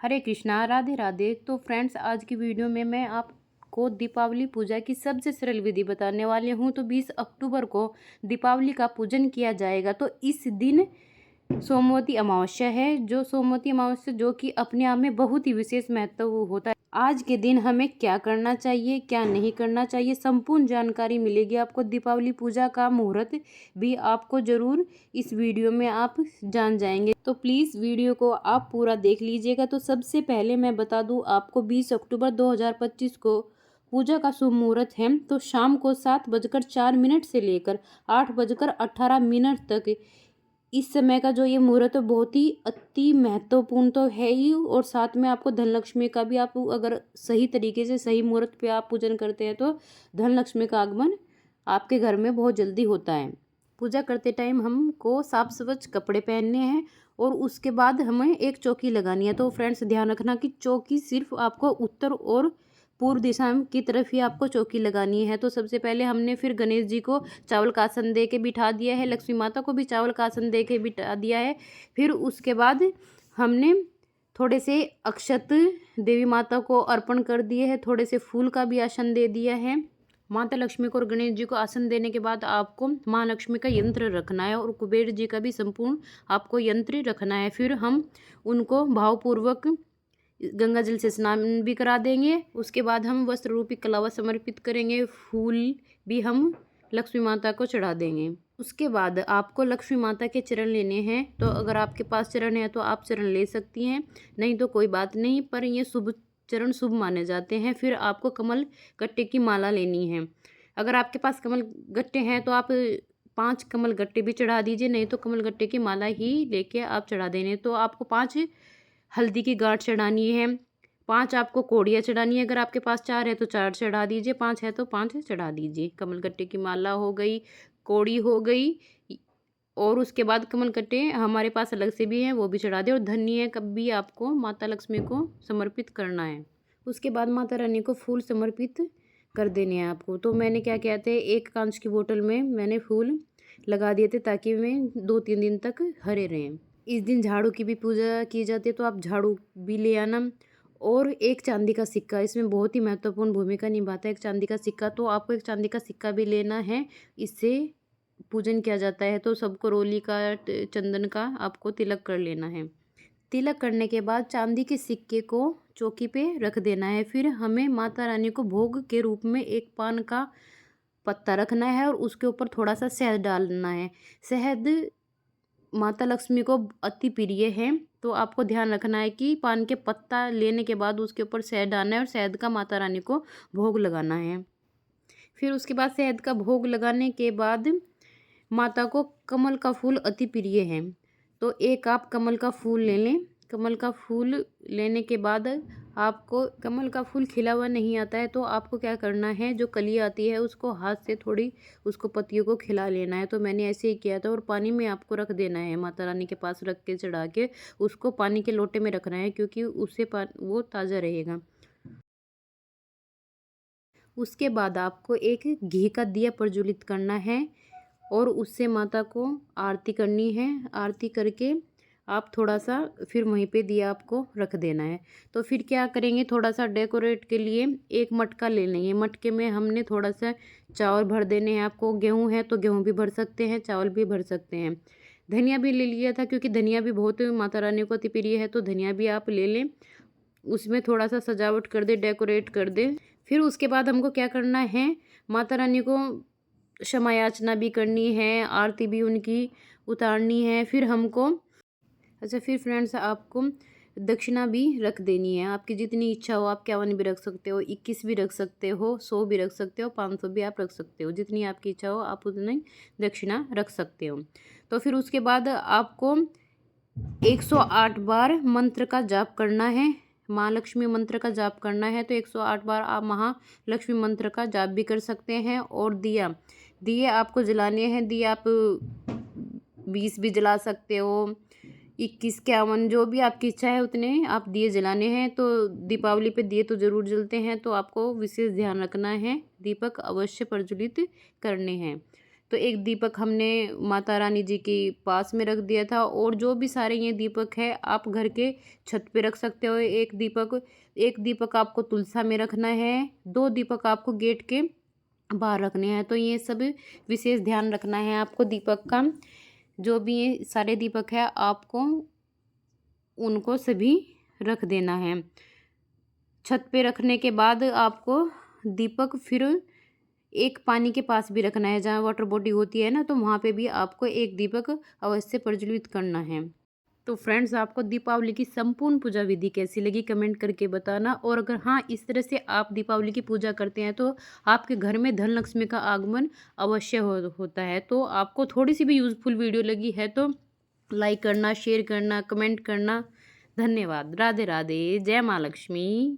हरे कृष्णा, राधे राधे। तो फ्रेंड्स, आज की वीडियो में मैं आपको दीपावली पूजा की सबसे सरल विधि बताने वाली हूँ। तो 20 अक्टूबर को दीपावली का पूजन किया जाएगा। तो इस दिन सोमवती अमावस्या है, जो सोमवती अमावस्या जो कि अपने आप में बहुत ही विशेष महत्व होता है। आज के दिन हमें क्या करना चाहिए, क्या नहीं करना चाहिए, संपूर्ण जानकारी मिलेगी आपको। दीपावली पूजा का मुहूर्त भी आपको जरूर इस वीडियो में आप जान जाएंगे। तो प्लीज़ वीडियो को आप पूरा देख लीजिएगा। तो सबसे पहले मैं बता दूं आपको, 20 अक्टूबर 2025 को पूजा का शुभ मुहूर्त है। तो शाम को 7:04 से लेकर 8:18 तक इस समय का जो ये मुहूर्त है बहुत ही अति महत्वपूर्ण तो है ही, और साथ में आपको धनलक्ष्मी का भी, आप अगर सही तरीके से सही मुहूर्त पे आप पूजन करते हैं तो धनलक्ष्मी का आगमन आपके घर में बहुत जल्दी होता है। पूजा करते टाइम हमको साफ स्वच्छ कपड़े पहनने हैं और उसके बाद हमें एक चौकी लगानी है। तो फ्रेंड्स, ध्यान रखना कि चौकी सिर्फ आपको उत्तर और पूर्व दिशा की तरफ ही आपको चौकी लगानी है। तो सबसे पहले हमने फिर गणेश जी को चावल का आसन दे के बिठा दिया है, लक्ष्मी माता को भी चावल का आसन दे के बिठा दिया है। फिर उसके बाद हमने थोड़े से अक्षत देवी माता को अर्पण कर दिए हैं, थोड़े से फूल का भी आसन दे दिया है। माता लक्ष्मी को और गणेश जी को आसन देने के बाद आपको माँ लक्ष्मी का यंत्र रखना है और कुबेर जी का भी संपूर्ण आपको यंत्र रखना है। फिर हम उनको भावपूर्वक गंगा जल से स्नान भी करा देंगे। उसके बाद हम वस्त्र रूपी कलावा समर्पित करेंगे, फूल भी हम लक्ष्मी माता को चढ़ा देंगे। उसके बाद आपको लक्ष्मी माता के चरण लेने हैं। तो अगर आपके पास चरण है तो आप चरण ले सकती हैं, नहीं तो कोई बात नहीं, पर ये शुभ चरण शुभ माने जाते हैं। फिर आपको कमल गट्टे की माला लेनी है। अगर आपके पास कमल गट्टे हैं तो आप 5 कमल गट्टे भी चढ़ा दीजिए, नहीं तो कमल गट्टे की माला ही लेके आप चढ़ा देने। तो आपको 5 हल्दी की गांठ चढ़ानी है, 5 आपको कोड़ियाँ चढ़ानी है। अगर आपके पास 4 है तो 4 चढ़ा दीजिए, 5 है तो 5 चढ़ा दीजिए। कमल गट्टे की माला हो गई, कोड़ी हो गई, और उसके बाद कमल गट्टे हमारे पास अलग से भी हैं, वो भी चढ़ा दें। और धन्य कब भी आपको माता लक्ष्मी को समर्पित करना है। उसके बाद माता रानी को फूल समर्पित कर देने हैं आपको। तो मैंने क्या किया था, एक कांच की बोतल में मैंने फूल लगा दिए थे ताकि वे 2-3 दिन तक हरे रहें। इस दिन झाड़ू की भी पूजा की जाती है, तो आप झाड़ू भी ले आना। और एक चांदी का सिक्का इसमें बहुत ही महत्वपूर्ण भूमिका निभाता है, एक चांदी का सिक्का। तो आपको एक चांदी का सिक्का भी लेना है, इससे पूजन किया जाता है। तो सबको रोली का, चंदन का आपको तिलक कर लेना है। तिलक करने के बाद चांदी के सिक्के को चौकी पे रख देना है। फिर हमें माता रानी को भोग के रूप में एक पान का पत्ता रखना है और उसके ऊपर थोड़ा सा शहद डालना है। शहद माता लक्ष्मी को अति प्रिय है, तो आपको ध्यान रखना है कि पान के पत्ता लेने के बाद उसके ऊपर शहद डालना है और शहद का माता रानी को भोग लगाना है। फिर उसके बाद शहद का भोग लगाने के बाद माता को कमल का फूल अति प्रिय है, तो एक आप कमल का फूल ले लें। कमल का फूल लेने के बाद आपको, कमल का फूल खिला हुआ नहीं आता है, तो आपको क्या करना है, जो कली आती है उसको हाथ से थोड़ी उसको पत्तियों को खिला लेना है। तो मैंने ऐसे ही किया था। और पानी में आपको रख देना है, माता रानी के पास रख के चढ़ा के उसको पानी के लोटे में रखना है, क्योंकि उससे वो ताज़ा रहेगा। उसके बाद आपको एक घी का दिया प्रज्वलित करना है और उससे माता को आरती करनी है। आरती करके आप थोड़ा सा फिर वहीं पे दिया आपको रख देना है। तो फिर क्या करेंगे, थोड़ा सा डेकोरेट के लिए एक मटका ले लेंगे। मटके में हमने थोड़ा सा चावल भर देने हैं। आपको गेहूं है तो गेहूं भी भर सकते हैं, चावल भी भर सकते हैं। धनिया भी ले लिया था, क्योंकि धनिया भी बहुत माता रानी को अति प्रिय है, तो धनिया भी आप ले लें। उसमें थोड़ा सा सजावट कर दे, डेकोरेट कर दे। फिर उसके बाद हमको क्या करना है, माता रानी को क्षमा याचना भी करनी है, आरती भी उनकी उतारनी है। फिर हमको, अच्छा, फिर फ्रेंड्स आपको दक्षिणा भी रख देनी है। आपकी जितनी इच्छा हो, आप 51 भी रख सकते हो, 21 भी रख सकते हो, 100 भी रख सकते हो, 500 भी आप रख सकते हो। जितनी आपकी इच्छा हो आप उतनी दक्षिणा रख सकते हो। तो फिर उसके बाद आपको 108 बार मंत्र का जाप करना है, माँ लक्ष्मी मंत्र का जाप करना है। तो 108 बार आप महालक्ष्मी मंत्र का जाप भी कर सकते हैं। और दिए आपको जलाने हैं। दिए आप 20 भी जला सकते हो, 21, 51, जो भी आपकी इच्छा है उतने आप दिए जलाने हैं। तो दीपावली पे दिए तो ज़रूर जलते हैं, तो आपको विशेष ध्यान रखना है, दीपक अवश्य प्रज्वलित करने हैं। तो एक दीपक हमने माता रानी जी के पास में रख दिया था। और जो भी सारे ये दीपक है आप घर के छत पे रख सकते हो। एक दीपक आपको तुलसा में रखना है, 2 दीपक आपको गेट के बाहर रखने हैं। तो ये सब विशेष ध्यान रखना है आपको दीपक का। जो भी ये सारे दीपक है आपको उनको सभी रख देना है। छत पे रखने के बाद आपको दीपक फिर एक पानी के पास भी रखना है, जहाँ वाटर बॉडी होती है ना, तो वहाँ पे भी आपको एक दीपक अवश्य प्रज्वलित करना है। तो फ्रेंड्स, आपको दीपावली की संपूर्ण पूजा विधि कैसी लगी कमेंट करके बताना। और अगर हाँ, इस तरह से आप दीपावली की पूजा करते हैं तो आपके घर में धन लक्ष्मी का आगमन अवश्य होता है। तो आपको थोड़ी सी भी यूज़फुल वीडियो लगी है तो लाइक करना, शेयर करना, कमेंट करना। धन्यवाद। राधे राधे। जय माँ लक्ष्मी।